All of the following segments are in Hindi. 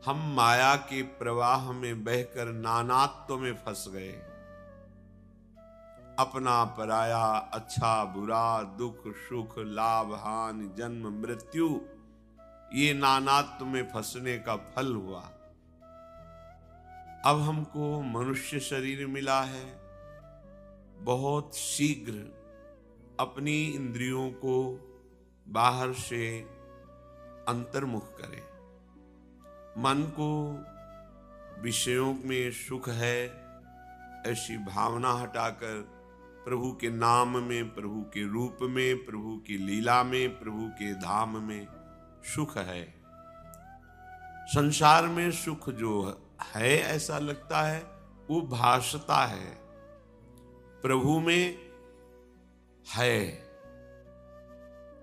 हम माया के प्रवाह में बहकर नानात्व में फंस गए। अपना पराया, अच्छा बुरा, दुख सुख, लाभ हानि, जन्म मृत्यु, ये नानात्व में फंसने का फल हुआ। अब हमको मनुष्य शरीर मिला है। बहुत शीघ्र अपनी इंद्रियों को बाहर से अंतर्मुख करें। मन को विषयों में सुख है ऐसी भावना हटाकर प्रभु के नाम में, प्रभु के रूप में, प्रभु की लीला में, प्रभु के धाम में सुख है। संसार में सुख जो है ऐसा लगता है वो भासता है, प्रभु में है।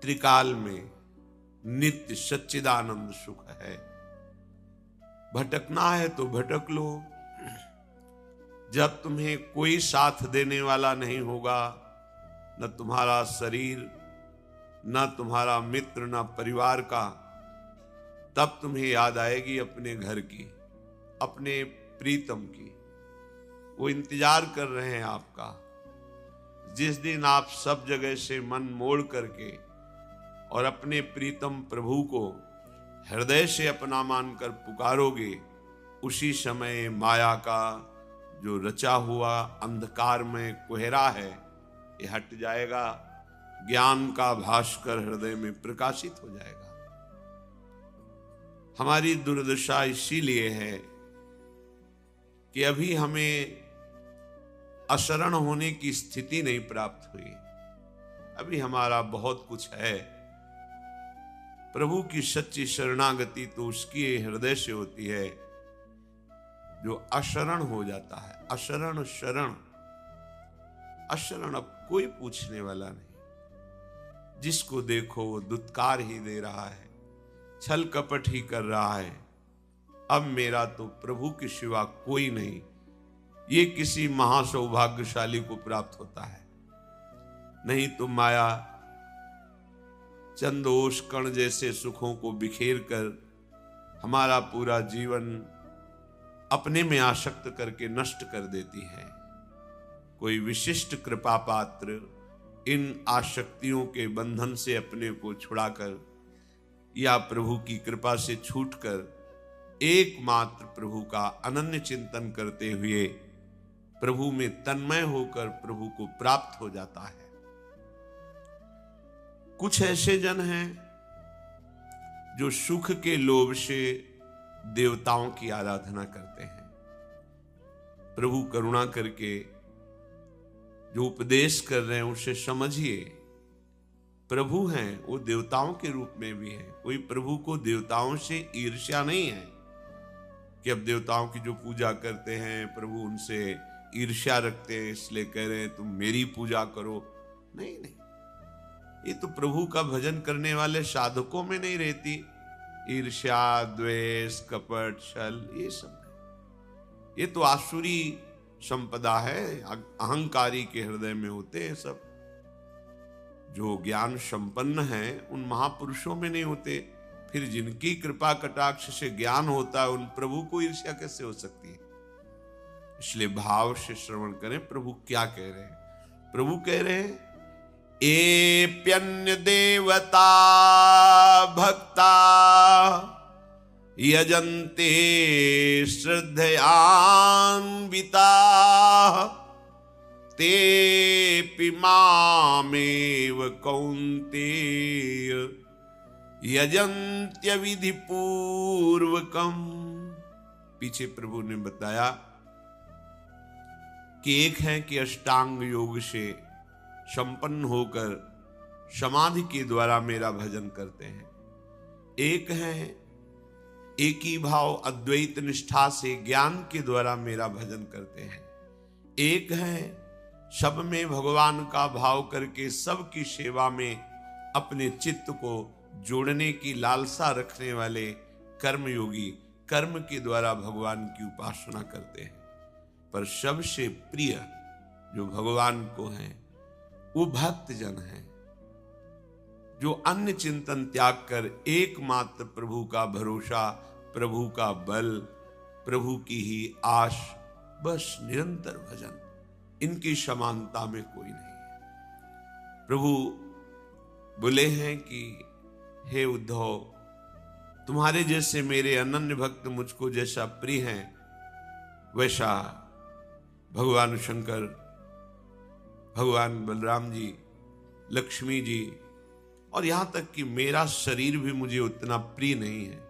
त्रिकाल में नित्य सच्चिदानंद सुख है। भटकना है तो भटक लो। जब तुम्हें कोई साथ देने वाला नहीं होगा, न तुम्हारा शरीर, न तुम्हारा मित्र, न परिवार का, तब तुम्हें याद आएगी अपने घर की, अपने प्रीतम की। वो इंतजार कर रहे हैं आपका। जिस दिन आप सब जगह से मन मोड़ करके और अपने प्रीतम प्रभु को हृदय से अपना मानकर पुकारोगे, उसी समय माया का जो रचा हुआ अंधकार में कोहरा है ये हट जाएगा। ज्ञान का भास्कर हृदय में प्रकाशित हो जाएगा। हमारी दुर्दशा इसीलिए है कि अभी हमें अशरण होने की स्थिति नहीं प्राप्त हुई। अभी हमारा बहुत कुछ है। प्रभु की सच्ची शरणागति तो उसकी हृदय से होती है जो अशरण हो जाता है। अशरण शरण, अशरण अब कोई पूछने वाला नहीं। जिसको देखो वो दुत्कार ही दे रहा है, छल कपट ही कर रहा है। अब मेरा तो प्रभु के सिवा कोई नहीं, ये किसी महासौभाग्यशाली को प्राप्त होता है। नहीं तो माया चंदोष कण जैसे सुखों को बिखेर कर हमारा पूरा जीवन अपने में आसक्त करके नष्ट कर देती है। कोई विशिष्ट कृपा पात्र इन आसक्तियों के बंधन से अपने को छुड़ाकर या प्रभु की कृपा से छूटकर एकमात्र प्रभु का अनन्य चिंतन करते हुए प्रभु में तन्मय होकर प्रभु को प्राप्त हो जाता है। कुछ ऐसे जन हैं जो सुख के लोभ से देवताओं की आराधना करते हैं। प्रभु करुणा करके जो उपदेश कर रहे हैं उसे समझिए। प्रभु हैं वो देवताओं के रूप में भी है। कोई प्रभु को देवताओं से ईर्ष्या नहीं है कि अब देवताओं की जो पूजा करते हैं प्रभु उनसे ईर्ष्या रखते हैं इसलिए कह रहे हैं तुम मेरी पूजा करो। नहीं नहीं, ये तो प्रभु का भजन करने वाले साधकों में नहीं रहती। ईर्ष्या, द्वेष, कपट, छल, ये सब है। ये तो आसुरी संपदा है, अहंकारी के हृदय में होते हैं सब। जो ज्ञान संपन्न है उन महापुरुषों में नहीं होते। फिर जिनकी कृपा कटाक्ष से ज्ञान होता है उन प्रभु को ईर्ष्या कैसे हो सकती है? इसलिए भाव से श्रवण करें प्रभु क्या कह रहे हैं। प्रभु कह रहे हैं एप्यन्य देवता भक्ता यजन्ते श्रद्धयान्विता तेऽपि मामेव कौन्तेय यजन्त्य विधि पूर्वकम। पीछे प्रभु ने बताया कि एक है कि अष्टांग योग से संपन्न होकर समाधि के द्वारा मेरा भजन करते हैं। एक है एक ही भाव अद्वैत निष्ठा से ज्ञान के द्वारा मेरा भजन करते हैं। एक है सब में भगवान का भाव करके सबकी सेवा में अपने चित्त को जोड़ने की लालसा रखने वाले कर्मयोगी कर्म के द्वारा भगवान की उपासना करते हैं। पर सबसे प्रिय जो भगवान को है वो भक्त जन है जो अन्य चिंतन त्याग कर एकमात्र प्रभु का भरोसा प्रभु का बल, प्रभु की ही आश, बस निरंतर भजन, इनकी समानता में कोई नहीं है। प्रभु बोले हैं कि हे उद्धव, तुम्हारे जैसे मेरे अनन्य भक्त मुझको जैसा प्रिय हैं, वैसा भगवान शंकर, भगवान बलराम जी, लक्ष्मी जी, और यहां तक कि मेरा शरीर भी मुझे उतना प्रिय नहीं है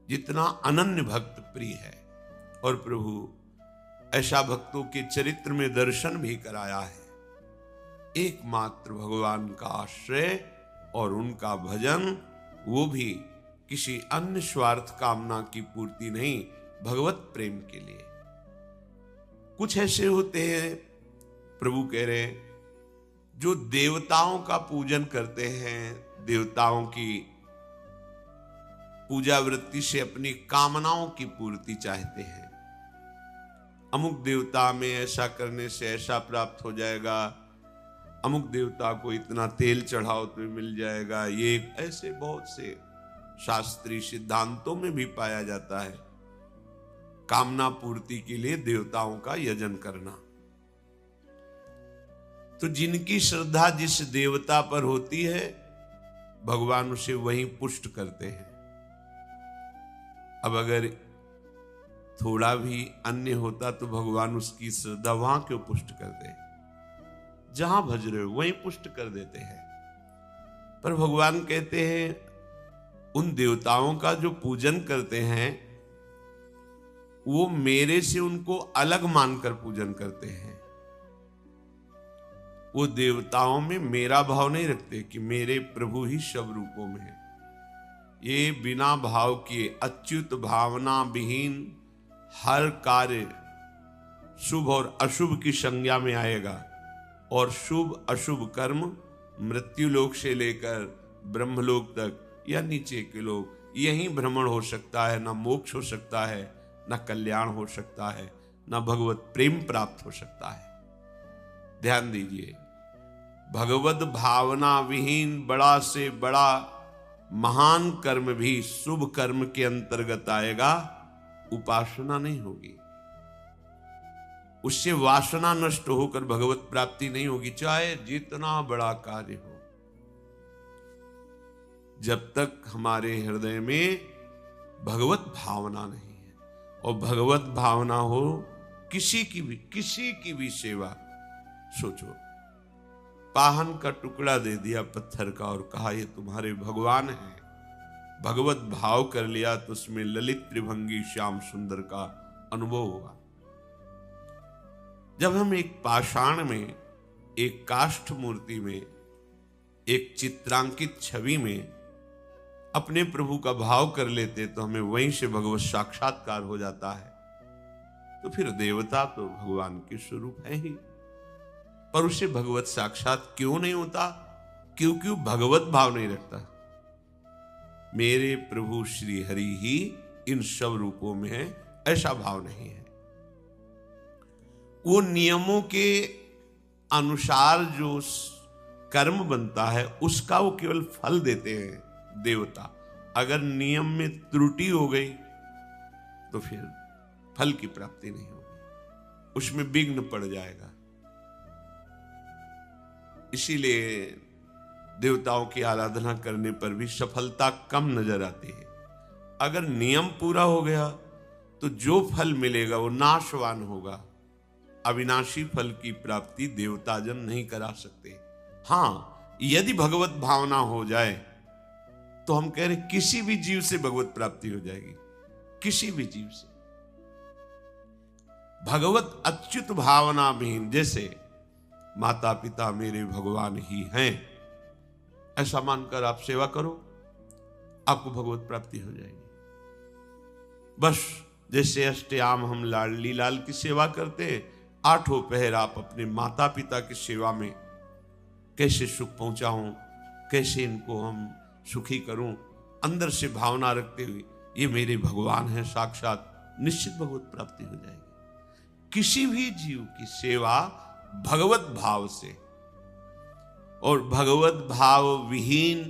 जितना अनन्य भक्त प्रिय है। और प्रभु ऐसा भक्तों के चरित्र में दर्शन भी कराया है। एकमात्र भगवान का आश्रय और उनका भजन, वो भी किसी अन्य स्वार्थ कामना की पूर्ति नहीं, भगवत प्रेम के लिए। कुछ ऐसे होते हैं, प्रभु कह रहे हैं, जो देवताओं का पूजन करते हैं, देवताओं की पूजा वृत्ति से अपनी कामनाओं की पूर्ति चाहते हैं। अमुक देवता में ऐसा करने से ऐसा प्राप्त हो जाएगा, अमुक देवता को इतना तेल चढ़ाओ तो मिल जाएगा। ये ऐसे बहुत से शास्त्रीय सिद्धांतों में भी पाया जाता है, कामना पूर्ति के लिए देवताओं का यजन करना। तो जिनकी श्रद्धा जिस देवता पर होती है, भगवान उसे वहीं पुष्ट करते हैं। अब अगर थोड़ा भी अन्य होता तो भगवान उसकी श्रद्धा वहां क्यों पुष्ट करते हैं? जहां भज रहे हो वहीं पुष्ट कर देते हैं। पर भगवान कहते हैं, उन देवताओं का जो पूजन करते हैं वो मेरे से उनको अलग मानकर पूजन करते हैं। वो देवताओं में मेरा भाव नहीं रखते कि मेरे प्रभु ही सब रूपों में है। ये बिना भाव किए अच्युत भावना विहीन हर कार्य शुभ और अशुभ की संज्ञा में आएगा, और शुभ अशुभ कर्म मृत्यु लोक से लेकर ब्रह्मलोक तक या नीचे के लोग यही भ्रमण हो सकता है। ना मोक्ष हो सकता है, ना कल्याण हो सकता है, ना भगवत प्रेम प्राप्त हो सकता है। ध्यान दीजिए, भगवत भावना विहीन बड़ा से बड़ा महान कर्म भी शुभ कर्म के अंतर्गत आएगा, उपासना नहीं होगी। उससे वासना नष्ट होकर भगवत प्राप्ति नहीं होगी, चाहे जितना बड़ा कार्य हो। जब तक हमारे हृदय में भगवत भावना नहीं है, और भगवत भावना हो, किसी की भी सेवा, सोचो, पाहन का टुकड़ा दे दिया पत्थर का और कहा ये तुम्हारे भगवान हैं, भगवत भाव कर लिया तो उसमें ललित त्रिभंगी श्याम सुंदर का अनुभव होगा। जब हम एक पाषाण में, एक काष्ठ मूर्ति में, एक चित्रांकित छवि में अपने प्रभु का भाव कर लेते तो हमें वहीं से भगवत साक्षात्कार हो जाता है। तो फिर देवता तो भगवान के स्वरूप है ही, पर उसे भगवत साक्षात क्यों नहीं होता? क्योंकि वो भगवत भाव नहीं रखता। मेरे प्रभु श्री हरि ही इन सब रूपों में है, ऐसा भाव नहीं है। वो नियमों के अनुसार जो कर्म बनता है उसका वो केवल फल देते हैं देवता। अगर नियम में त्रुटि हो गई तो फिर फल की प्राप्ति नहीं होगी, उसमें विघ्न पड़ जाएगा। इसीलिए देवताओं की आराधना करने पर भी सफलता कम नजर आती है। अगर नियम पूरा हो गया तो जो फल मिलेगा वो नाशवान होगा। अविनाशी फल की प्राप्ति देवताजन नहीं करा सकते। हाँ, यदि भगवत भावना हो जाए तो हम कह रहे किसी भी जीव से भगवत प्राप्ति हो जाएगी, किसी भी जीव से। भगवत अच्युत भावना विहीन, जैसे माता पिता मेरे भगवान ही हैं, ऐसा मानकर आप सेवा करो, आपको भगवत प्राप्ति हो जाएगी। बस जैसे अष्टयाम हम लाडली लाल की सेवा करते हैं, आठों पहर आप अपने माता पिता की सेवा में कैसे सुख पहुंचाऊं, कैसे इनको हम सुखी करूं, अंदर से भावना रखते हुए ये मेरे भगवान हैं साक्षात, निश्चित भगवत प्राप्ति हो जाएगी। किसी भी जीव की सेवा भगवत भाव से, और भगवत भाव विहीन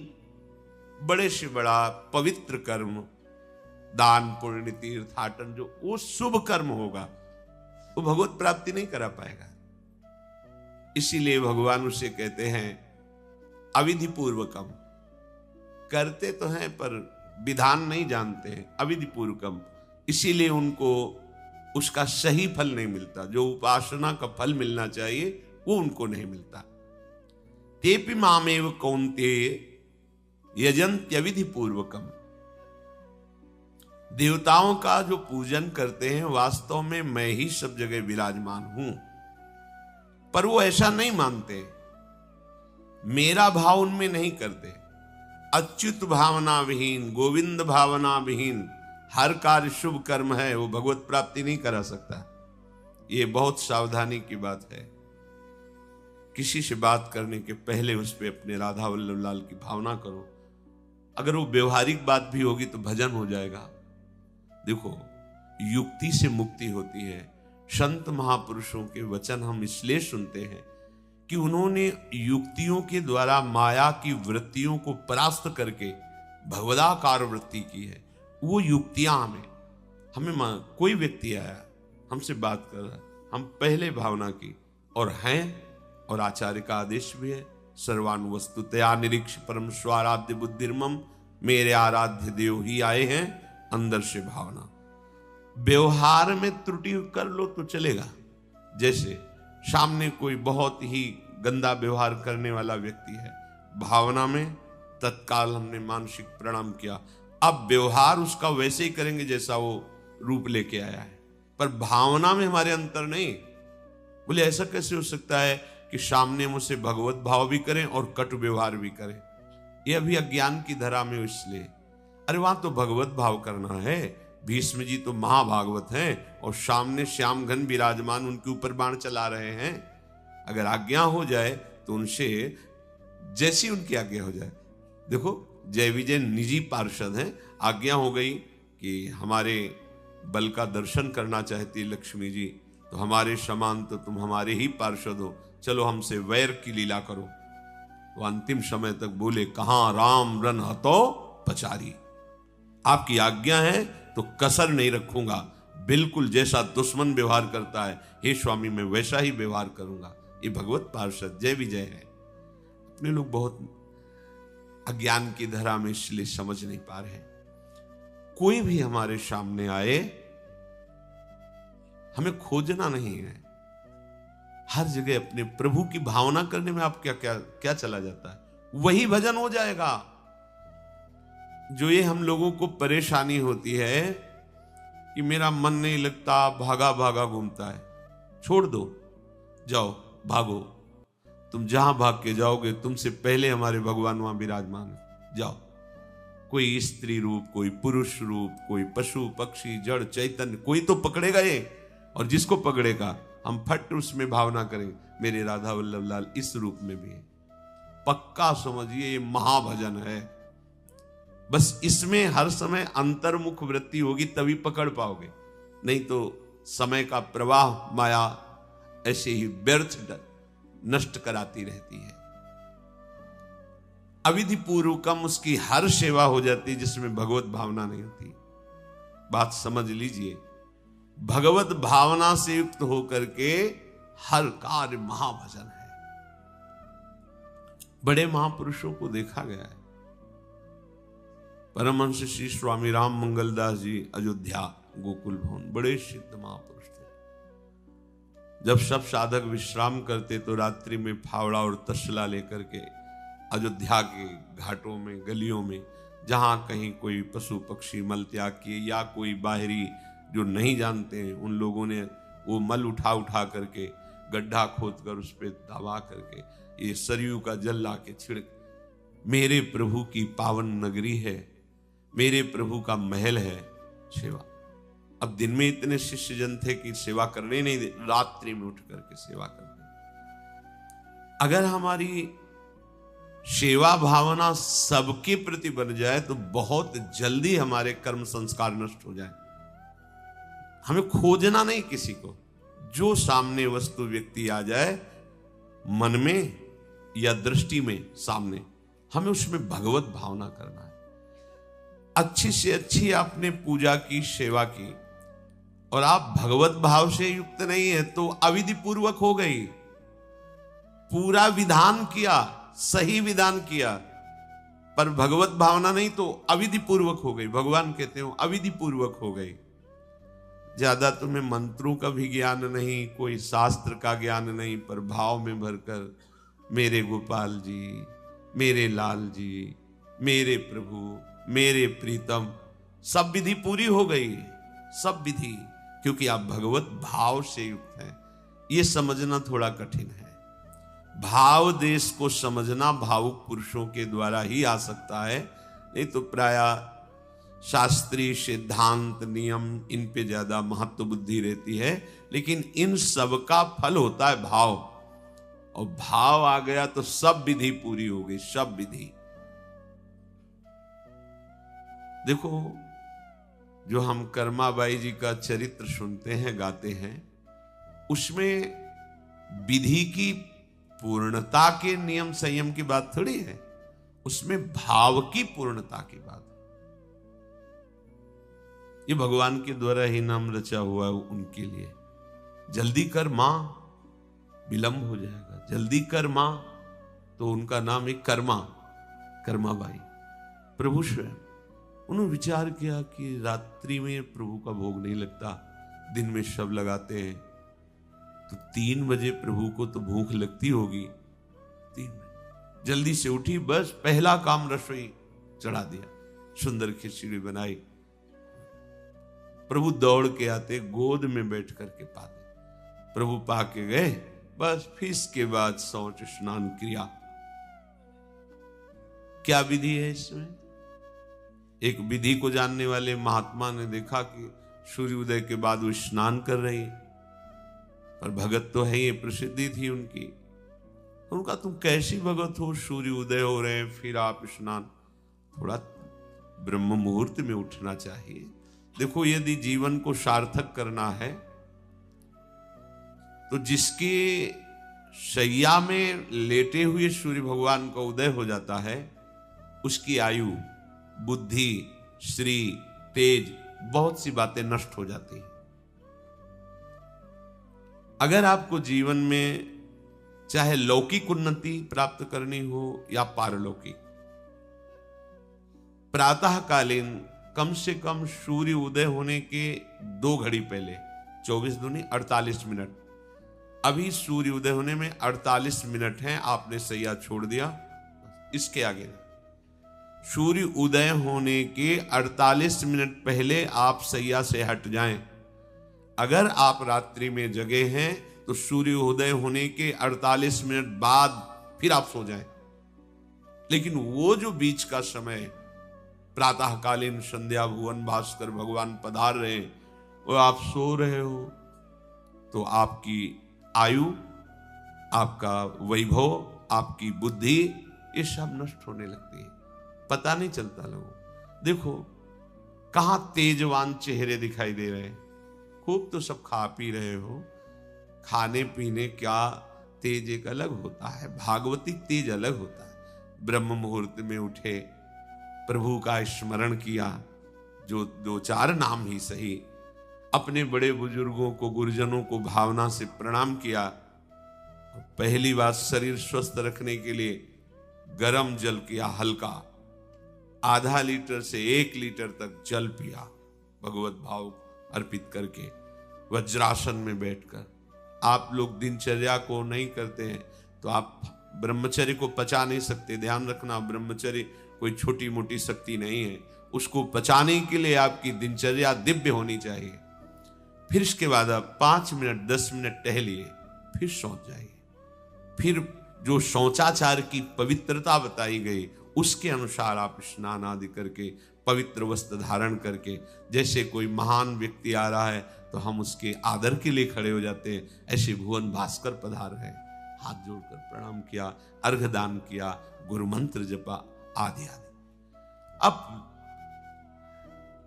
बड़े से बड़ा पवित्र कर्म दान पुण्य तीर्थाटन, जो वो शुभ कर्म होगा, वो भगवत प्राप्ति नहीं करा पाएगा। इसीलिए भगवान उसे कहते हैं अविधि पूर्वकम। करते तो हैं पर विधान नहीं जानते हैं, अविधि पूर्वकम। इसीलिए उनको उसका सही फल नहीं मिलता, जो उपासना का फल मिलना चाहिए वो उनको नहीं मिलता। तेपि मामेव कौन्तेय यजन्त्यविधि पूर्वकम। देवताओं का जो पूजन करते हैं वास्तव में मैं ही सब जगह विराजमान हूं, पर वो ऐसा नहीं मानते, मेरा भाव उनमें नहीं करते। अच्युत भावना विहीन, गोविंद भावना विहीन हर कार्य शुभ कर्म है, वो भगवत प्राप्ति नहीं करा सकता। ये बहुत सावधानी की बात है। किसी से बात करने के पहले उस पर अपने राधा वल्लभ लाल की भावना करो। अगर वो व्यवहारिक बात भी होगी तो भजन हो जाएगा। देखो, युक्ति से मुक्ति होती है। संत महापुरुषों के वचन हम इसलिए सुनते हैं कि उन्होंने युक्तियों के द्वारा माया की वृत्तियों को परास्त करके भगवदाकार वृत्ति की है। वो युक्तियां हमें कोई व्यक्ति आया हमसे बात कर रहा है, हम पहले भावना की और हैं, और आचार्य का आदेश भी है, सर्वानुवस्तुतया निरीक्ष परम स्वाराध्य बुद्धिर्मम, मेरे आराध्य देव ही आए हैं अंदर से भावना। व्यवहार में त्रुटि कर लो तो चलेगा। जैसे सामने कोई बहुत ही गंदा व्यवहार करने वाला व्यक्ति है, भावना में तत्काल हमने मानसिक प्रणाम किया, अब व्यवहार उसका वैसे ही करेंगे जैसा वो रूप लेके आया है, पर भावना में हमारे अंतर नहीं। बोले ऐसा कैसे हो सकता है कि सामने मुझसे भगवत भाव भी करें और कटु व्यवहार भी करें? ये अभी अज्ञान की धरा में, इसलिए अरे वहां तो भगवत भाव करना है। भीष्म जी तो महाभागवत हैं और सामने श्याम घन विराजमान उनके ऊपर बाण चला रहे हैं। अगर आज्ञा हो जाए तो उनसे जैसी उनकी आज्ञा हो जाए। देखो, जय विजय निजी पार्षद हैं, आज्ञा हो गई कि हमारे बल का दर्शन करना चाहती लक्ष्मी जी, तो हमारे समान तो तुम हमारे ही पार्षद हो, चलो हमसे वैर की लीला करो। वो अंतिम समय तक बोले, कहां राम रन हतो पचारी, आपकी आज्ञा है तो कसर नहीं रखूंगा, बिल्कुल जैसा दुश्मन व्यवहार करता है हे स्वामी मैं वैसा ही व्यवहार करूंगा। ये भगवत पार्षद जय विजय है। अपने लोग बहुत अज्ञान की धरा में इसलिए समझ नहीं पा रहे। कोई भी हमारे सामने आए, हमें खोजना नहीं है। हर जगह अपने प्रभु की भावना करने में आप क्या चला जाता है, वही भजन हो जाएगा। जो ये हम लोगों को परेशानी होती है कि मेरा मन नहीं लगता, भागा भागा घूमता है, छोड़ दो, जाओ भागो। तुम जहां भाग के जाओगे तुमसे पहले हमारे भगवान वहां विराजमान है, जाओ। कोई स्त्री रूप, कोई पुरुष रूप, कोई पशु पक्षी जड़ चैतन्य, कोई तो पकड़ेगा ये, और जिसको पकड़ेगा हम फट उसमें भावना करेंगे मेरे राधा वल्लभ लाल इस रूप में भी है। पक्का समझिए ये महाभजन है। बस इसमें हर समय अंतर्मुख वृत्ति होगी तभी पकड़ पाओगे, नहीं तो समय का प्रवाह माया ऐसे ही व्यर्थ नष्ट कराती रहती है। अविधि पूर्वकम उसकी हर सेवा हो जाती जिसमें भगवत भावना नहीं होती। बात समझ लीजिए, भगवत भावना से युक्त होकर के हर कार्य महाभजन है। बड़े महापुरुषों को देखा गया है। परमहंस श्री स्वामी राम मंगलदास जी अयोध्या गोकुल भवन बड़े सिद्ध महापुरुष थे। जब सब साधक विश्राम करते तो रात्रि में फावड़ा और तसला लेकर के अयोध्या के घाटों में गलियों में जहां कहीं कोई पशु पक्षी मल त्याग किए या कोई बाहरी जो नहीं जानते हैं उन लोगों ने वो मल उठा उठा करके गड्ढा खोद कर उस पर दबा करके ये सरयू का जल ला के छिड़क, मेरे प्रभु की पावन नगरी है, मेरे प्रभु का महल है, सेवा। अब दिन में इतने शिष्य जन थे कि सेवा करने नहीं दे, रात्रि में उठ करके सेवा करते। अगर हमारी सेवा भावना सबके प्रति बन जाए तो बहुत जल्दी हमारे कर्म संस्कार नष्ट हो जाए। हमें खोजना नहीं किसी को, जो सामने वस्तु व्यक्ति आ जाए मन में या दृष्टि में सामने, हमें उसमें भगवत भावना करना है। अच्छी से अच्छी आपने पूजा की, सेवा की, और आप भगवत भाव से युक्त नहीं है तो अविधि पूर्वक हो गई। पूरा विधान किया, सही विधान किया, पर भगवत भावना नहीं तो अविधि पूर्वक हो गई। भगवान कहते हो अविधि पूर्वक हो गई। ज्यादा तुम्हें मंत्रों का भी ज्ञान नहीं, कोई शास्त्र का ज्ञान नहीं, पर भाव में भरकर मेरे गोपाल जी, मेरे लाल जी, मेरे प्रभु, मेरे प्रीतम, सब विधि पूरी हो गई। सब विधि, क्योंकि आप भगवत भाव से युक्त हैं। यह समझना थोड़ा कठिन है। भाव देश को समझना भावुक पुरुषों के द्वारा ही आ सकता है, नहीं तो प्रायः शास्त्रीय सिद्धांत नियम इन पे ज्यादा महत्व बुद्धि रहती है। लेकिन इन सब का फल होता है भाव, और भाव आ गया तो सब विधि पूरी हो गई। सब विधि देखो, जो हम कर्माबाई जी का चरित्र सुनते हैं, गाते हैं, उसमें विधि की पूर्णता के नियम संयम की बात थोड़ी है, उसमें भाव की पूर्णता की बात है। ये भगवान के द्वारा ही नाम रचा हुआ है उनके लिए। जल्दी कर मां, विलंब हो जाएगा। जल्दी कर मां, तो उनका नाम है कर्माबाई। प्रभु स्वयं उन्होंने विचार किया कि रात्रि में प्रभु का भोग नहीं लगता, दिन में सब लगाते हैं, तो 3 बजे प्रभु को तो भूख लगती होगी। 3 बजे जल्दी से उठी, बस पहला काम रसोई चढ़ा दिया, सुंदर खिचड़ी बनाई। प्रभु दौड़ के आते, गोद में बैठ करके पाते। प्रभु पा के गए, बस फिर इसके बाद शौच स्नान क्रिया। क्या विधि है इसमें? एक विधि को जानने वाले महात्मा ने देखा कि सूर्योदय के बाद वो स्नान कर रही, पर भगत तो है, ये प्रसिद्धि थी उनकी। उनका तुम कैसी भगत हो, सूर्योदय हो रहे हैं फिर आप स्नान? थोड़ा ब्रह्म मुहूर्त में उठना चाहिए। देखो, यदि जीवन को सार्थक करना है तो जिसके शैया में लेटे हुए सूर्य भगवान का उदय हो जाता है, उसकी आयु, बुद्धि, श्री, तेज, बहुत सी बातें नष्ट हो जाती हैं। अगर आपको जीवन में चाहे लौकिक उन्नति प्राप्त करनी हो या पारलौकिक, प्रातःकालीन कम से कम सूर्य उदय होने के 2 घड़ी पहले, 24 दूनी 48 मिनट, अभी सूर्य उदय होने में 48 मिनट हैं, आपने सैया छोड़ दिया, इसके आगे सूर्य उदय होने के 48 मिनट पहले आप सैया से हट जाएं। अगर आप रात्रि में जगे हैं तो सूर्य उदय होने के 48 मिनट बाद फिर आप सो जाएं। लेकिन वो जो बीच का समय, प्रातःकालीन संध्या भुवन भास्कर भगवान पधार रहे, वो आप सो रहे हो, तो आपकी आयु, आपका वैभव, आपकी बुद्धि, ये सब नष्ट होने लगती है, पता नहीं चलता लोगों। देखो कहां तेजवान चेहरे दिखाई दे रहे हैं, खूब तो सब खा पी रहे हो, खाने पीने क्या तेज एक अलग होता है, भागवती तेज अलग होता है। ब्रह्म मुहूर्त में उठे, प्रभु का स्मरण किया, जो 2-4 नाम ही सही, अपने बड़े बुजुर्गों को, गुरुजनों को भावना से प्रणाम किया। पहली बात, शरीर स्वस्थ रखने के लिए गर्म जल किया, हल्का, आधा लीटर से 1 लीटर तक जल पिया, भगवत भाव अर्पित करके वज्रासन में बैठकर। आप लोग दिनचर्या को नहीं करते हैं तो आप ब्रह्मचर्य को पचा नहीं सकते। ध्यान रखना, ब्रह्मचर्य कोई छोटी मोटी शक्ति नहीं है, उसको पचाने के लिए आपकी दिनचर्या दिव्य होनी चाहिए। फिर इसके बाद आप 5 मिनट 10 मिनट टहलिए, फिर सो जाइए। फिर जो शौचाचार की पवित्रता बताई गई उसके अनुसार आप स्नान आदि करके, पवित्र वस्त्र धारण करके, जैसे कोई महान व्यक्ति आ रहा है तो हम उसके आदर के लिए खड़े हो जाते हैं, ऐसे भुवन भास्कर पधार है, हाथ जोड़कर प्रणाम किया, अर्घ दान किया, गुरु मंत्र जपा आदि आदि। अब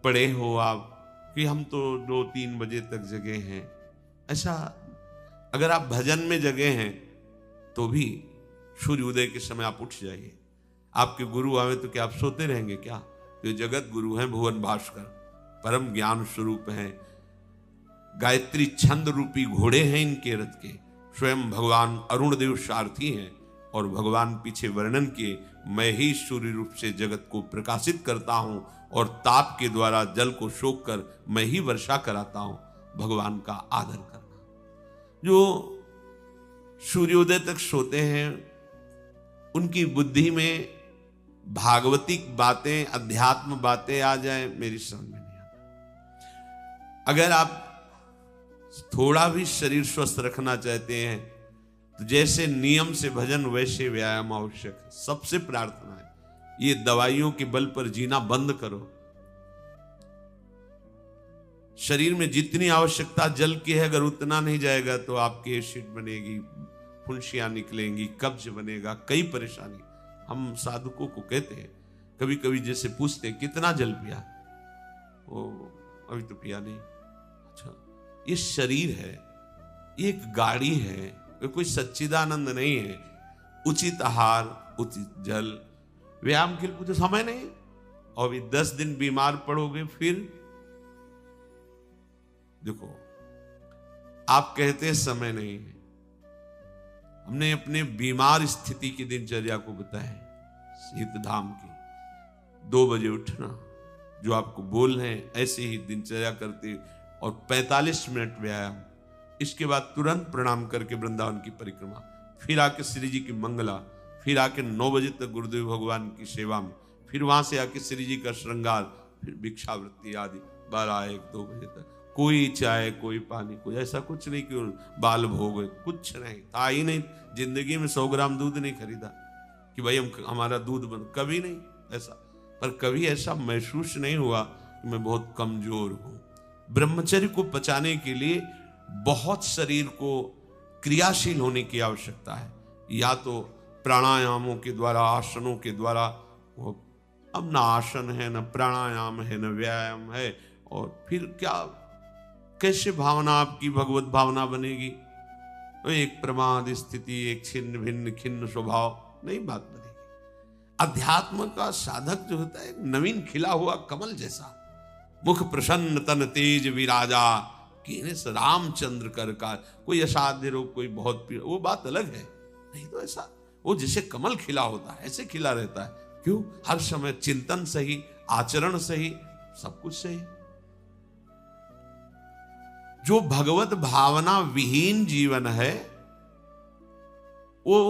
पड़े हो आप कि हम तो 2-3 बजे तक जगे हैं, ऐसा अगर आप भजन में जगे हैं तो भी सूर्योदय के समय आप उठ जाइए। आपके गुरु आवे तो क्या आप सोते रहेंगे क्या? जो जगत गुरु हैं, भुवन भास्कर, परम ज्ञान स्वरूप हैं, गायत्री छंद रूपी घोड़े हैं इनके रथ के, स्वयं भगवान अरुण देव सारथी हैं, और भगवान पीछे वर्णन किए, मैं ही सूर्य रूप से जगत को प्रकाशित करता हूं और ताप के द्वारा जल को सोख कर मैं ही वर्षा कराता हूं। भगवान का आदर करना। जो सूर्योदय तक सोते हैं उनकी बुद्धि में भागवतिक बातें, अध्यात्म बातें आ जाए, मेरी समझ में नहीं आता। अगर आप थोड़ा भी शरीर स्वस्थ रखना चाहते हैं तो जैसे नियम से भजन वैसे व्यायाम आवश्यक है। सबसे प्रार्थना है, ये दवाइयों के बल पर जीना बंद करो। शरीर में जितनी आवश्यकता जल की है, अगर उतना नहीं जाएगा तो आपकी एसिड बनेगी, फुंसियां निकलेंगी, कब्ज बनेगा, कई परेशानी। हम साधुकों को कहते हैं, कभी कभी जैसे पूछते हैं कितना जल पिया, वो अभी तो पिया नहीं। अच्छा, ये शरीर है, ये एक गाड़ी है, कोई सच्चिदानंद नहीं है। उचित आहार, उचित जल, व्यायाम के लिए तो समय नहीं। और भी 10 दिन बीमार पड़ोगे, फिर देखो, आप कहते हैं समय नहीं है। हमने अपने बीमार स्थिति की दिनचर्या को बताया, सीतधाम की 2 बजे उठना, जो आपको बोल रहे हैं ऐसे ही दिनचर्या करते, और 45 मिनट व्यायाम, इसके बाद तुरंत प्रणाम करके वृंदावन की परिक्रमा, फिर आके श्री जी की मंगला, फिर आके 9 बजे तक गुरुदेव भगवान की सेवा में, फिर वहां से आके श्री जी का श्रृंगार, फिर भिक्षावृत्ति आदि 12-1-2 बजे तक। कोई चाय, कोई पानी, कोई ऐसा कुछ नहीं कि बाल भोग, कुछ नहीं था ही नहीं। जिंदगी में 100 ग्राम दूध नहीं खरीदा कि भाई हमारा दूध बन, कभी नहीं ऐसा। पर कभी ऐसा महसूस नहीं हुआ कि मैं बहुत कमजोर हूं। ब्रह्मचर्य को बचाने के लिए बहुत शरीर को क्रियाशील होने की आवश्यकता है, या तो प्राणायामों के द्वारा, आसनों के द्वारा। वो अब ना आसन है, ना प्राणायाम है, ना व्यायाम है, और फिर क्या, कैसे भावना आपकी भगवत भावना बनेगी? तो एक प्रमाद स्थिति, एक छिन्न भिन्न खिन्न स्वभाव, नहीं बात बनेगी। अध्यात्म का साधक जो होता है, नवीन खिला हुआ कमल जैसा, मुख प्रसन्न तन तेज विराजा, रामचंद्र कर का। कोई असाध्य रोग, कोई बहुत पीड़ा, वो बात अलग है। नहीं तो ऐसा वो जैसे कमल खिला होता है ऐसे खिला रहता है। क्यों? हर समय चिंतन सही, आचरण सही, सब कुछ सही। जो भगवत भावना विहीन जीवन है वो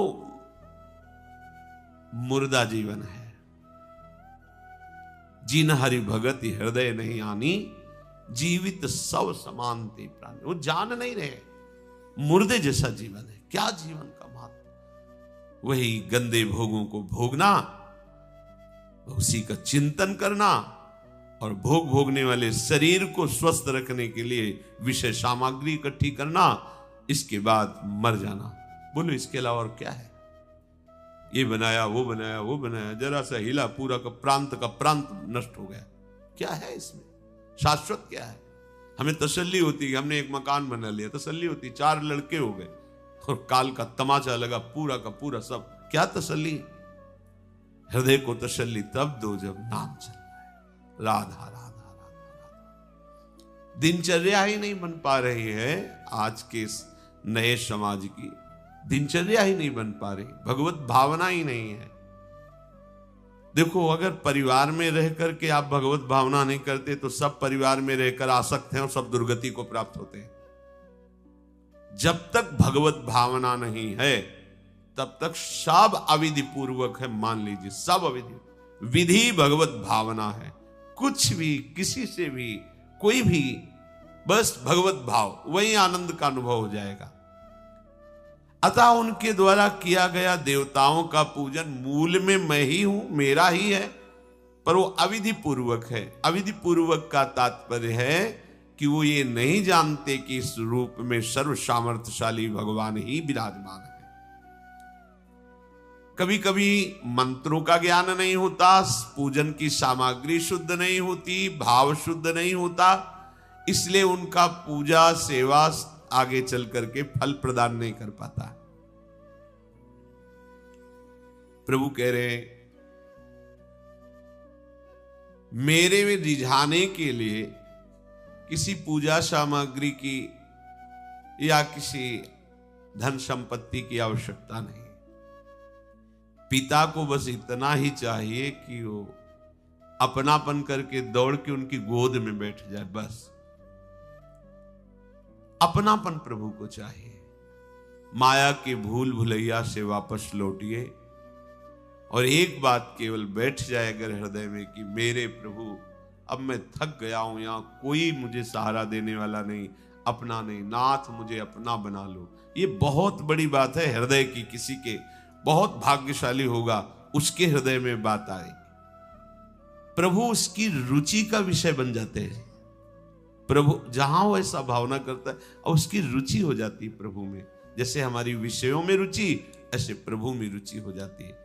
मुर्दा जीवन है। जिन हरि भगति हृदय नहीं आनी, जीवित सब समानते प्राण। वो जान नहीं रहे, मुर्दे जैसा जीवन है। क्या जीवन का महत्व? वही गंदे भोगों को भोगना, उसी का चिंतन करना, और भोग भोगने वाले शरीर को स्वस्थ रखने के लिए विषय सामग्री इकट्ठी करना, इसके बाद मर जाना। बोलो इसके अलावा और क्या है? ये बनाया, वो बनाया, वो बनाया, जरा सा हिला, पूरा का प्रांत नष्ट हो गया। क्या है इसमें? शाश्वत क्या है? हमें तसल्ली होती है, हमने एक मकान बना लिया, तसल्ली होती, 4 लड़के हो गए और काल का तमाचा लगा, पूरा का पूरा सब। क्या तसल्ली? हृदय को तसल्ली तब दो जब नाम चल रहा है, राधा राधा राधा राधा। दिनचर्या ही नहीं बन पा रही है आज के नए समाज की, दिनचर्या ही नहीं बन पा रही, भगवत भावना ही नहीं है। देखो, अगर परिवार में रह करके आप भगवत भावना नहीं करते तो सब परिवार में रहकर आसक्त हैं और सब दुर्गति को प्राप्त होते हैं। जब तक भगवत भावना नहीं है तब तक सब अविधि पूर्वक है। मान लीजिए सब अविधि, विधि भगवत भावना है। कुछ भी, किसी से भी, कोई भी, बस भगवत भाव, वही आनंद का अनुभव हो जाएगा। अतः उनके द्वारा किया गया देवताओं का पूजन मूल में मैं ही हूं, मेरा ही है, पर वो अविधि पूर्वक है। अविधि पूर्वक का तात्पर्य है कि वो ये नहीं जानते कि इस रूप में सर्व सामर्थ्यशाली भगवान ही विराजमान है। कभी कभी मंत्रों का ज्ञान नहीं होता, पूजन की सामग्री शुद्ध नहीं होती, भाव शुद्ध नहीं होता, इसलिए उनका पूजा सेवा आगे चल करके फल प्रदान नहीं कर पाता। प्रभु कह रहे हैं, मेरे में रिझाने के लिए किसी पूजा सामग्री की या किसी धन संपत्ति की आवश्यकता नहीं। पिता को बस इतना ही चाहिए कि वो अपनापन करके दौड़ के उनकी गोद में बैठ जाए, बस अपनापन प्रभु को चाहिए। माया की भूल भुलैया से वापस लौटिए और एक बात केवल बैठ जाए अगर हृदय में कि मेरे प्रभु अब मैं थक गया हूं, यहां कोई मुझे सहारा देने वाला नहीं, अपना नहीं, नाथ मुझे अपना बना लो। ये बहुत बड़ी बात है हृदय की। किसी के बहुत भाग्यशाली होगा उसके हृदय में बात आए, प्रभु उसकी रुचि का विषय बन जाते हैं। प्रभु जहां वो ऐसा भावना करता है और उसकी रुचि हो जाती है प्रभु में। जैसे हमारी विषयों में रुचि, ऐसे प्रभु में रुचि हो जाती है।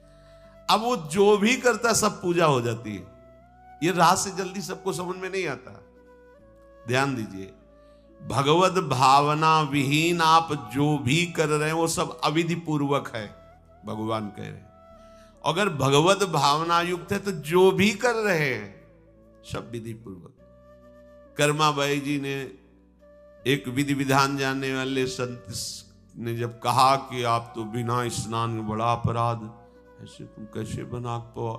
अब वो जो भी करता सब पूजा हो जाती है। ये राह से जल्दी सबको समझ में नहीं आता। ध्यान दीजिए, भगवत भावना विहीन आप जो भी कर रहे हैं वो सब अविधि पूर्वक है, भगवान कह रहे हैं। अगर भगवत भावना युक्त है तो जो भी कर रहे हैं सब विधि पूर्वक। कर्माबाई जी ने, एक विधि विधान जानने वाले संत ने जब कहा कि आप तो बिना स्नान में बड़ा अपराध, ऐसे तुम कैसे बना पाओ।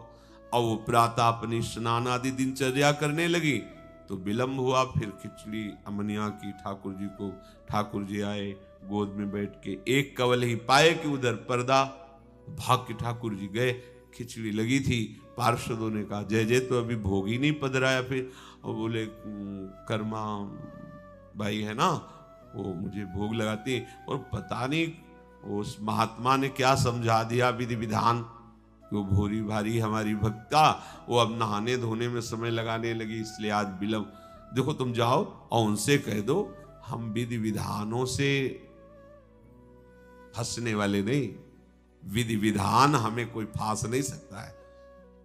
और वो प्रातः अपनी स्नान आदि दिनचर्या करने लगी तो विलंब हुआ। फिर खिचड़ी अमनिया की ठाकुर जी को, ठाकुर जी आए गोद में बैठ के, एक कवल ही पाए कि उधर पर्दा, भाग के ठाकुर जी गए। खिचड़ी लगी थी, पार्षदों ने कहा जय जय तो अभी भोग ही नहीं पधराया। फिर और बोले कर्मा भाई है ना, वो मुझे भोग लगाती है। और पता नहीं उस महात्मा ने क्या समझा दिया विधि विधान, वो भोरी भारी हमारी भक्ता वो अब नहाने धोने में समय लगाने लगी, इसलिए आज विलंब। देखो तुम जाओ और उनसे कह दो हम विधि विधानों से फंसने वाले नहीं, विधि विधान हमें कोई फांस नहीं सकता है।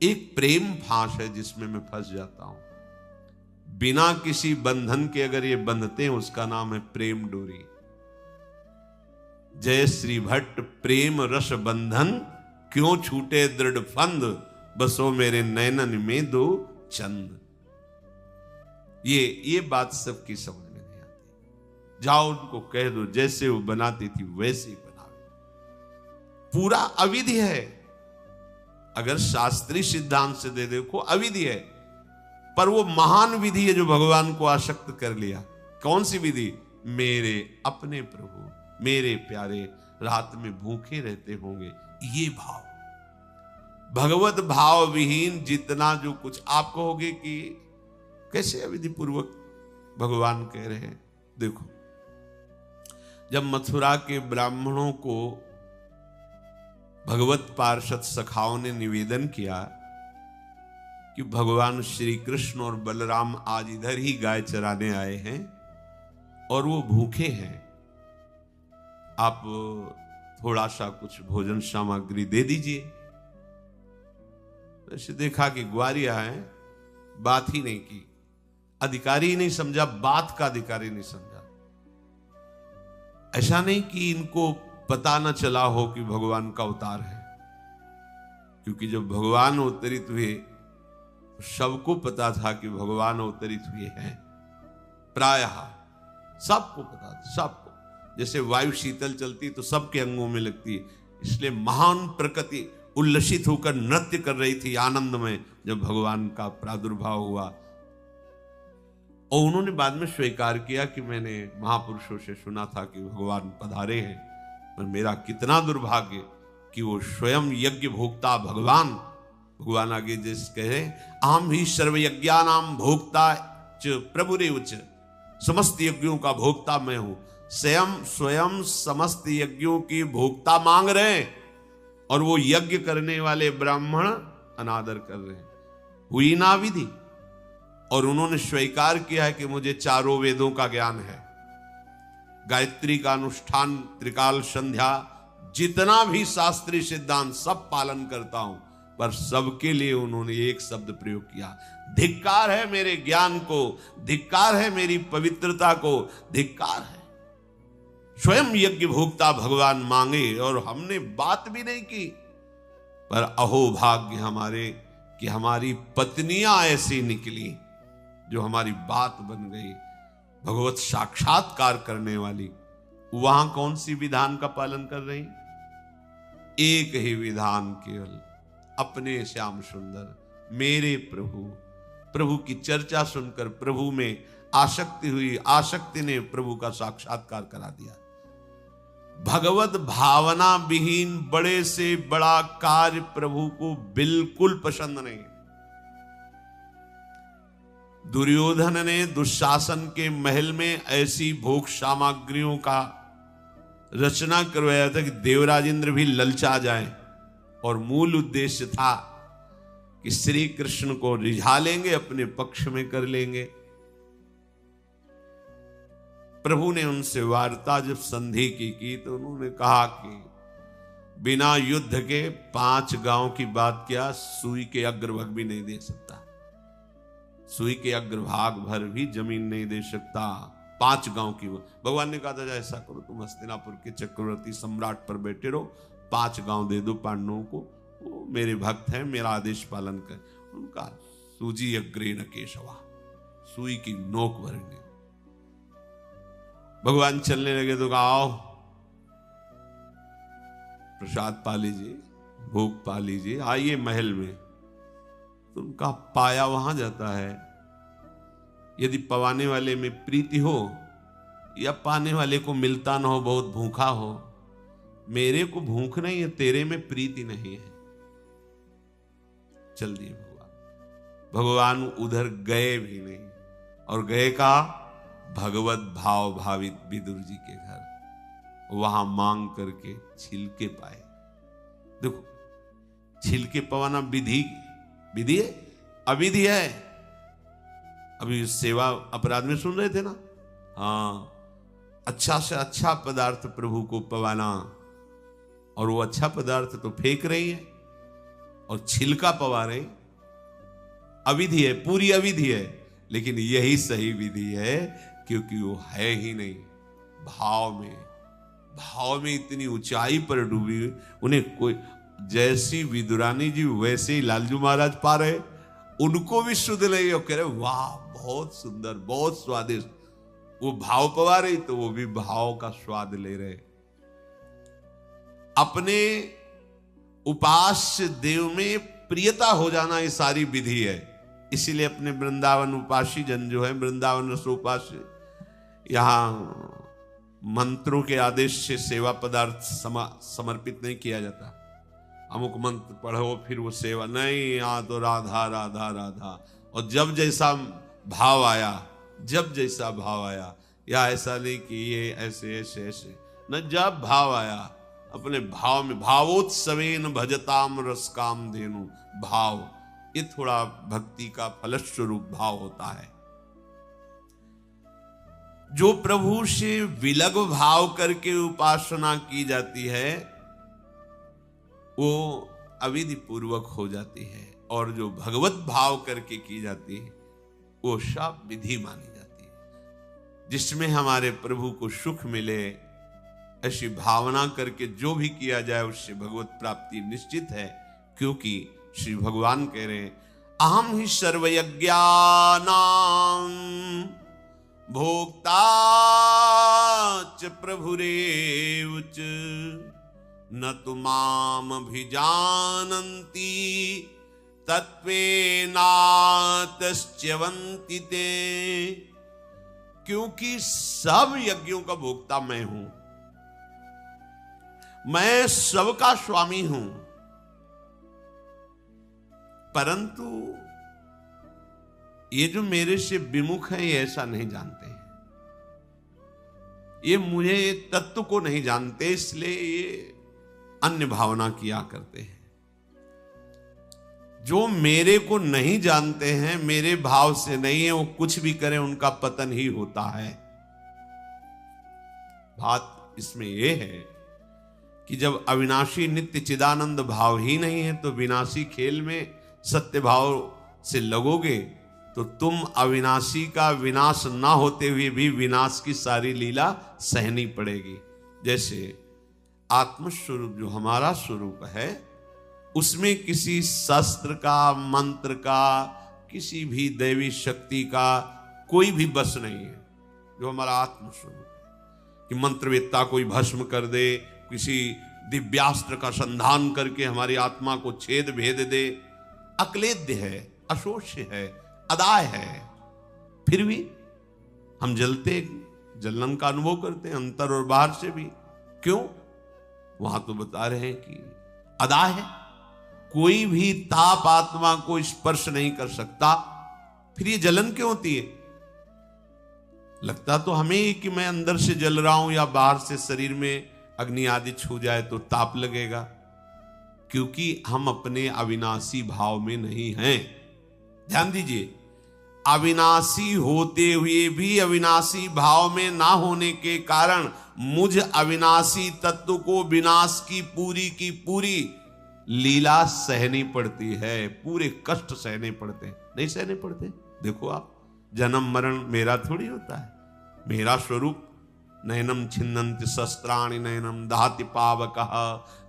एक प्रेम फांस है जिसमें मैं फंस जाता हूं। बिना किसी बंधन के अगर ये बंधते हैं उसका नाम है प्रेम डोरी। जय श्री भट्ट प्रेम रस बंधन, क्यों छूटे दृढ़ फंद, बसो मेरे नैनन में दो चंद। ये बात सबकी समझ में नहीं आती। जाओ उनको कह दो जैसे वो बनाती थी वैसे ही बनावे। पूरा अविधि है। अगर शास्त्रीय सिद्धांत से दे देखो अविधि है, पर वो महान विधि है जो भगवान को आसक्त कर लिया। कौन सी विधि? मेरे अपने प्रभु मेरे प्यारे रात में भूखे रहते होंगे, ये भाव। भगवत भाव विहीन जितना जो कुछ आप कहोगे कि कैसे अविधि पूर्वक भगवान कह रहे हैं। देखो, जब मथुरा के ब्राह्मणों को भगवत पार्षद सखाओं ने निवेदन किया कि भगवान श्री कृष्ण और बलराम आज इधर ही गाय चराने आए हैं और वो भूखे हैं, आप थोड़ा सा कुछ भोजन सामग्री दे दीजिए। वैसे देखा कि ग्वारिया है, बात ही नहीं की, अधिकारी ही नहीं समझा, बात का अधिकारी नहीं समझा। ऐसा नहीं कि इनको पता न चला हो कि भगवान का अवतार है, क्योंकि जब भगवान अवतरित हुए सबको पता था कि भगवान अवतरित हुए हैं। प्रायः सबको पता था, सबको। जैसे वायु शीतल चलती तो सबके अंगों में लगती है, इसलिए महान प्रकृति उल्लसित होकर नृत्य कर रही थी आनंद में जब भगवान का प्रादुर्भाव हुआ। और उन्होंने बाद में स्वीकार किया कि मैंने महापुरुषों से सुना था कि भगवान पधारे हैं, पर मेरा कितना दुर्भाग्य कि वो स्वयं यज्ञ भोक्ता भगवान आगे जैसे कहे, आम ही सर्वयज्ञानाम भोक्ता च प्रभुरेवच, समस्त यज्ञों का भोक्ता मैं हूं। स्वयं समस्त यज्ञों की भोक्ता मांग रहे हैं और वो यज्ञ करने वाले ब्राह्मण अनादर कर रहे हैं। हुई ना विधि। और उन्होंने स्वीकार किया है कि मुझे चारों वेदों का ज्ञान है, गायत्री का अनुष्ठान, त्रिकाल संध्या, जितना भी शास्त्रीय सिद्धांत सब पालन करता हूं। पर सबके लिए उन्होंने एक शब्द प्रयोग किया, धिक्कार है मेरे ज्ञान को, धिक्कार है मेरी पवित्रता को, धिक्कार है। स्वयं यज्ञ भोक्ता भगवान मांगे और हमने बात भी नहीं की। पर अहो भाग्य हमारे कि हमारी पत्नियां ऐसी निकली जो हमारी बात बन गई, भगवत साक्षात्कार करने वाली। वहां कौन सी विधान का पालन कर रही? एक ही विधान केवल, अपने श्याम सुंदर मेरे प्रभु। प्रभु की चर्चा सुनकर प्रभु में आसक्ति हुई, आसक्ति ने प्रभु का साक्षात्कार करा दिया। भगवत भावना विहीन बड़े से बड़ा कार्य प्रभु को बिल्कुल पसंद नहीं। दुर्योधन ने दुशासन के महल में ऐसी भोग सामग्रियों का रचना करवाया था कि देवराज इंद्र भी ललचा जाए, और मूल उद्देश्य था कि श्री कृष्ण को रिझा लेंगे, अपने पक्ष में कर लेंगे। प्रभु ने उनसे वार्ता जब संधि की तो उन्होंने कहा कि बिना युद्ध के 5 गांव की बात क्या, सुई के अग्रभाग भी नहीं दे सकता, सुई के अग्रभाग भर भी जमीन नहीं दे सकता। 5 गांव की भगवान ने कहा था ऐसा करो, तुम हस्तिनापुर के चक्रवर्ती सम्राट पर बैठे रहो, 5 गांव दे दो पांडवों को, वो मेरे भक्त हैं, मेरा आदेश पालन कर। उनका सूजी अग्रे न केशवा, सुई की नोक भरेंगे। भगवान चलने लगे तो कहा आओ प्रसाद पा लीजिए, भोग पा लीजिए, आइए महल में। तो उनका पाया वहां जाता है। यदि पवाने वाले में प्रीति हो या पाने वाले को मिलता ना हो, बहुत भूखा हो, मेरे को भूख नहीं है, तेरे में प्रीति नहीं है, चल दिए भगवान। भगवान उधर गए भी नहीं, और गए का भगवत भाव भावित विदुर जी के घर। वहां मांग करके छिलके पाए। देखो, छिलके पवाना विधि है, अविधि है। अभी सेवा अपराध में सुन रहे थे ना, हाँ, अच्छा से अच्छा पदार्थ प्रभु को पवाना, और वो अच्छा पदार्थ तो फेंक रही है और छिलका पवा रही, अविधि है, पूरी अविधि है। लेकिन यही सही विधि है, क्योंकि वो है ही नहीं भाव में इतनी ऊंचाई पर डूबी। उन्हें कोई, जैसी विदुरानी जी वैसे ही लालजू महाराज पा रहे, उनको भी शुद्ध नहीं, और कह रहे वाह बहुत सुंदर, बहुत स्वादिष्ट। वो भाव पवा रही तो वो भी भाव का स्वाद ले रहे। अपने उपास्य देव में प्रियता हो जाना ये सारी विधि है। इसीलिए अपने वृंदावन उपासी जन जो है, वृंदावन रसोपास्य, यहां मंत्रों के आदेश से सेवा पदार्थ समर्पित नहीं किया जाता। अमुक मंत्र पढ़ो फिर वो सेवा नहीं, यहां तो राधा राधा राधा। और जब जैसा भाव आया, या ऐसा नहीं कि ये ऐसे ऐसे ऐसे न, जब भाव आया अपने भाव में, भावोत्सवेन भजताम रसकाम धेनु, भाव, ये थोड़ा भक्ति का फलस्वरूप भाव होता है। जो प्रभु से विलग भाव करके उपासना की जाती है वो अविधि पूर्वक हो जाती है, और जो भगवत भाव करके की जाती है वो सब विधि मानी जाती है। जिसमें हमारे प्रभु को सुख मिले, ऐसी भावना करके जो भी किया जाए उससे भगवत प्राप्ति निश्चित है। क्योंकि श्री भगवान कह रहे हैं अहम ही सर्वयज्ञानां भोक्ता च प्रभुरेव च न तु माम अभिजानन्ति तत्वेनातश्च्यवन्ति ते। क्योंकि सब यज्ञों का भोक्ता मैं हूं, मैं सबका स्वामी हूं, परंतु ये जो मेरे से विमुख है ये ऐसा नहीं जानते हैं, ये मुझे तत्व को नहीं जानते, इसलिए ये अन्य भावना किया करते हैं। जो मेरे को नहीं जानते हैं, मेरे भाव से नहीं है, वो कुछ भी करें उनका पतन ही होता है। बात इसमें यह है कि जब अविनाशी नित्य चिदानंद भाव ही नहीं है तो विनाशी खेल में सत्य भाव से लगोगे तो तुम अविनाशी का विनाश ना होते हुए भी विनाश की सारी लीला सहनी पड़ेगी। जैसे आत्मस्वरूप जो हमारा स्वरूप है उसमें किसी शस्त्र का, मंत्र का, किसी भी दैवी शक्ति का कोई भी बस नहीं है। जो हमारा आत्मस्वरूप है कि मंत्रवेत्ता कोई भस्म कर दे, किसी दिव्यास्त्र का संधान करके हमारी आत्मा को छेद भेद दे, अक्लेद्य है, अशोष्य है, अदाय है, फिर भी हम जलन का अनुभव करते हैं अंतर और बाहर से भी। क्यों? वहां तो बता रहे हैं कि अदाय है, कोई भी ताप आत्मा को स्पर्श नहीं कर सकता। फिर ये जलन क्यों होती है? लगता तो हमें ही कि मैं अंदर से जल रहा हूं या बाहर से शरीर में अग्नि आदि छू जाए तो ताप लगेगा, क्योंकि हम अपने अविनाशी भाव में नहीं हैं। ध्यान दीजिए, अविनाशी होते हुए भी अविनाशी भाव में ना होने के कारण मुझ अविनाशी तत्व को विनाश की पूरी लीला सहनी पड़ती है, पूरे कष्ट सहने पड़ते हैं। नहीं सहने पड़ते? देखो आप, जन्म मरण मेरा थोड़ी होता है। मेरा स्वरूप नयनम छिन्नन्ति शस्त्राणि नयनम दहाति पावकः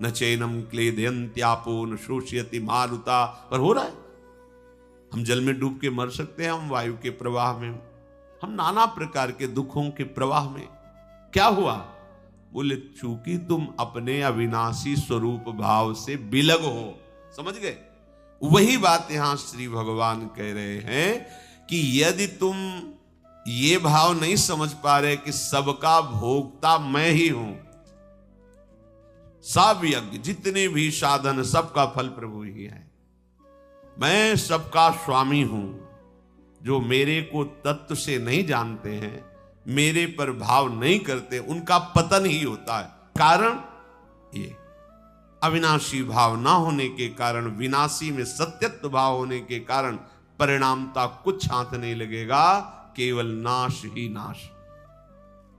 न चैनम क्लेदयन्त्यापो न शोषयति मारुता, पर हो रहा है। हम जल में डूब के मर सकते हैं, हम वायु के प्रवाह में, हम नाना प्रकार के दुखों के प्रवाह में। क्या हुआ? बोले चूंकि तुम अपने अविनाशी स्वरूप भाव से विलग हो। समझ गए? वही बात यहां श्री भगवान कह रहे हैं कि यदि तुम ये भाव नहीं समझ पा रहे कि सबका भोक्ता मैं ही हूं, सब यज्ञ जितने भी साधन सबका फल प्रभु ही है, मैं सबका स्वामी हूं। जो मेरे को तत्व से नहीं जानते हैं, मेरे पर भाव नहीं करते, उनका पतन ही होता है। कारण ये अविनाशी भाव ना होने के कारण, विनाशी में सत्यत्व भाव होने के कारण परिणामता कुछ हाथ नहीं लगेगा, केवल नाश ही नाश।